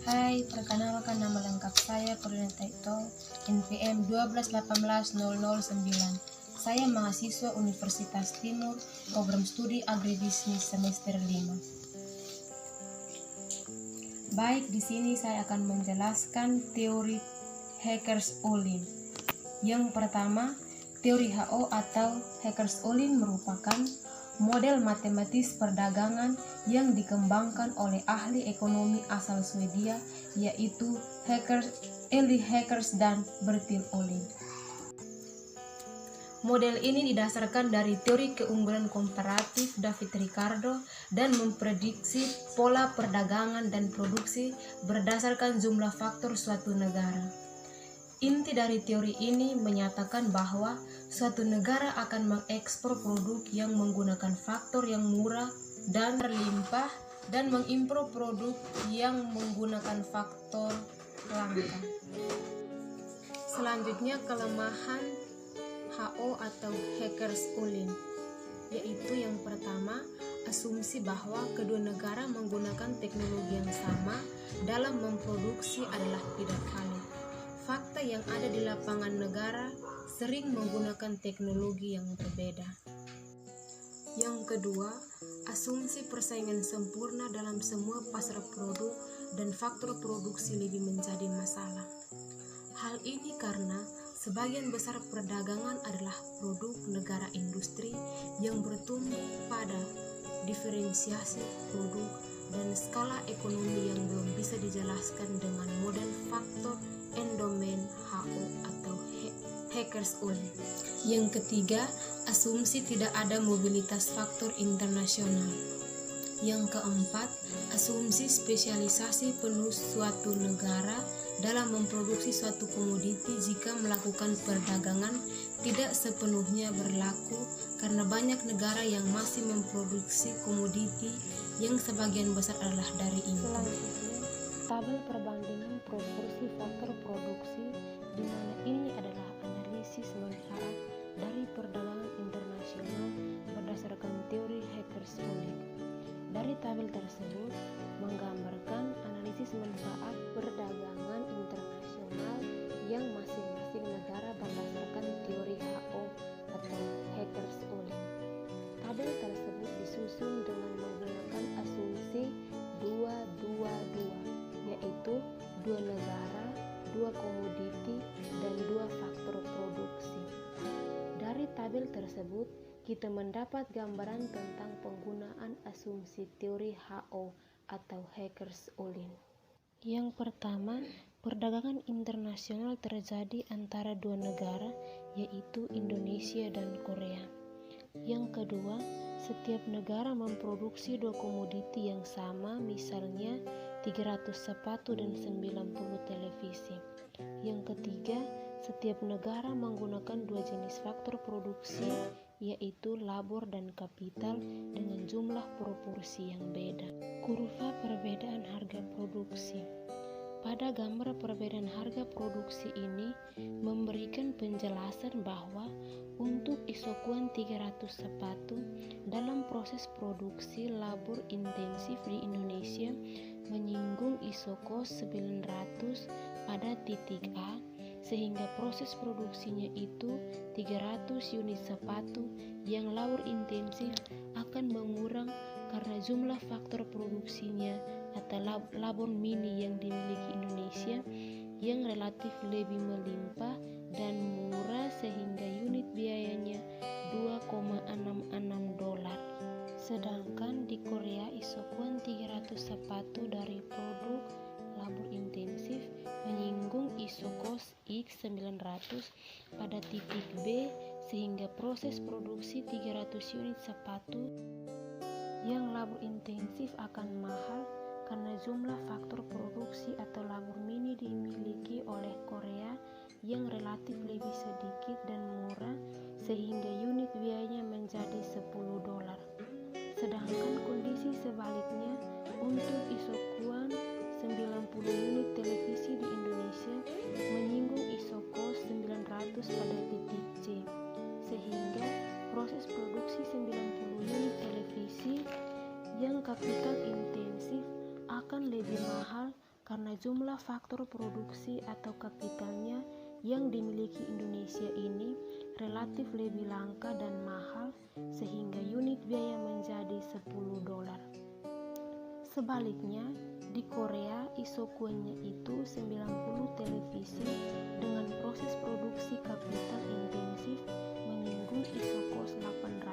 Hai, perkenalkan nama lengkap saya Purnita Ito, NPM 1218009. Saya mahasiswa Universitas Timur, program studi agribisnis semester 5. Baik, di sini saya akan menjelaskan teori Hackers-Ollin. Yang pertama, teori HO atau Hackers-Ollin merupakan model matematis perdagangan yang dikembangkan oleh ahli ekonomi asal Swedia, yaitu Eli Hackers dan Bertil Ollin. Model ini didasarkan dari teori keunggulan komparatif David Ricardo dan memprediksi pola perdagangan dan produksi berdasarkan jumlah faktor suatu negara. Inti dari teori ini menyatakan bahwa suatu negara akan mengekspor produk yang menggunakan faktor yang murah dan berlimpah dan mengimpor produk yang menggunakan faktor langka. Selanjutnya, kelemahan HO atau Hackers-Ollin, yaitu yang pertama, asumsi bahwa kedua negara menggunakan teknologi yang sama dalam memproduksi adalah tidak valid. Fakta yang ada di lapangan negara sering menggunakan teknologi yang berbeda. Yang kedua, asumsi persaingan sempurna dalam semua pasar produk dan faktor produksi lebih menjadi masalah. Hal ini karena sebagian besar perdagangan adalah produk negara industri yang bertumbuh pada diferensiasi produk dan skala ekonomi yang belum bisa dijelaskan dengan model faktor endomen HO atau Hackers-Ollin. Yang ketiga, asumsi tidak ada mobilitas faktor internasional. Yang keempat, asumsi spesialisasi penuh suatu negara dalam memproduksi suatu komoditi jika melakukan perdagangan tidak sepenuhnya berlaku karena banyak negara yang masih memproduksi komoditi yang sebagian besar adalah dari impor. Tabel perbandingan proporsi faktor produksi, di mana ini adalah analisis manfaat dari perdagangan internasional berdasarkan teori Hackers-Ollin. Dari tabel tersebut menggambarkan analisis manfaat perdagangan internasional yang masing-masing negara berdasarkan teori HO atau Hackers-Ollin. Tabel tersebut disusun dengan menggunakan asumsi 2-2-2, yaitu 2 negara, 2 komoditi, dan 2 faktor produksi. Dari tabel tersebut, kita mendapat gambaran tentang penggunaan asumsi teori HO atau Hackers-Ollin. Yang pertama, perdagangan internasional terjadi antara 2 negara, yaitu Indonesia dan Korea. Yang kedua, setiap negara memproduksi 2 komoditi yang sama, misalnya 300 sepatu dan 90 televisi. Yang ketiga, setiap negara menggunakan 2 jenis faktor produksi, yaitu labor dan kapital dengan jumlah proporsi yang beda. Kurva perbedaan harga produksi. Pada gambar perbedaan harga produksi ini memberikan penjelasan bahwa untuk isokuan 300 sepatu dalam proses produksi labor intensif di Indonesia menyinggung isokos 900 pada titik A, sehingga proses produksinya itu 300 unit sepatu yang labor intensif akan mengurang karena jumlah faktor produksinya atau labor mini yang dimiliki Indonesia yang relatif lebih melimpah dan murah sehingga unit biayanya $2,66. Sedangkan di Korea isokuan 300 sepatu dari produk labor intensif menyinggung isokos X900 pada titik B sehingga proses produksi 300 unit sepatu yang labor intensif akan mahal karena jumlah faktor produksi atau labor mini dimiliki oleh Korea yang relatif lebih sedikit dan murah sehingga unit biayanya menjadi $10. Sedangkan kondisi sebaliknya untuk isokuan 90 unit televisi di Indonesia menyinggung isokos 900 pada titik C sehingga proses produksi 90 unit televisi yang kapital intensif akan lebih mahal karena faktor produksi atau kapitalnya yang dimiliki Indonesia ini relatif lebih langka dan mahal sehingga unit biaya menjadi $10. Sebaliknya, di Korea Isokwennya itu 90 televisi dengan proses produksi kapital intensif menyinggung iso kos $800